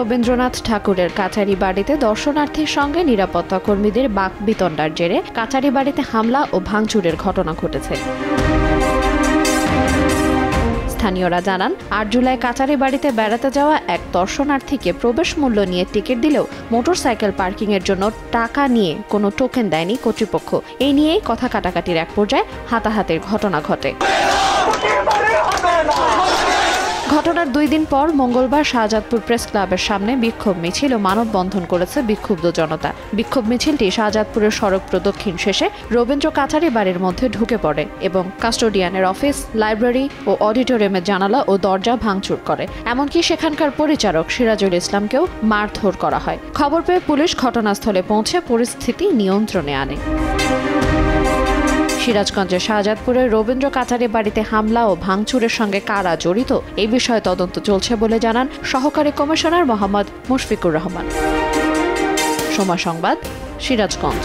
রবীন্দ্রনাথ ঠাকুরের কাচারি বাড়িতে দর্শনার্থীর সঙ্গে নিরাপত্তা কর্মীদের বাকবিতণ্ডার জেরে কাচারি বাড়িতে হামলা ও ভাঙচুরের ঘটনা ঘটেছে। স্থানীয়রা জানান, ৮ জুলাই কাচারি বাড়িতে বেড়াতে যাওয়া এক দর্শনার্থীকে প্রবেশ মূল্য নিয়ে টিকিট দিলেও মোটরসাইকেল পার্কিংয়ের জন্য টাকা নিয়ে কোনো টোকেন দেয়নি কর্তৃপক্ষ। এই নিয়েই কথা কাটাকাটির এক পর্যায়ে হাতাহাতির ঘটনা ঘটে। ঘটনার ২ দিন পর মঙ্গলবার শাহজাদপুর প্রেস ক্লাবের সামনে বিক্ষোভ মিছিল ও মানববন্ধন করেছে বিক্ষুব্ধ জনতা। বিক্ষোভ মিছিলটি শাহজাদপুরের সড়ক প্রদক্ষিণ শেষে রবীন্দ্র কাচারি বাড়ির মধ্যে ঢুকে পড়ে এবং কাস্টোডিয়ানের অফিস, লাইব্রেরি ও অডিটোরিয়ামের জানালা ও দরজা ভাঙচুর করে। এমনকি সেখানকার পরিচারক সিরাজুল ইসলামকেও মারধর করা হয়। খবর পেয়ে পুলিশ ঘটনাস্থলে পৌঁছে পরিস্থিতি নিয়ন্ত্রণে আনে। সিরাজগঞ্জের শাহজাদপুরের রবীন্দ্র কাচারি বাড়িতে হামলা ও ভাঙচুরের সঙ্গে কারা জড়িত এই বিষয়ে তদন্ত চলছে বলে জানান সহকারী কমিশনার মোহাম্মদ মুশফিকুর রহমান। সময় সংবাদ, সিরাজগঞ্জ।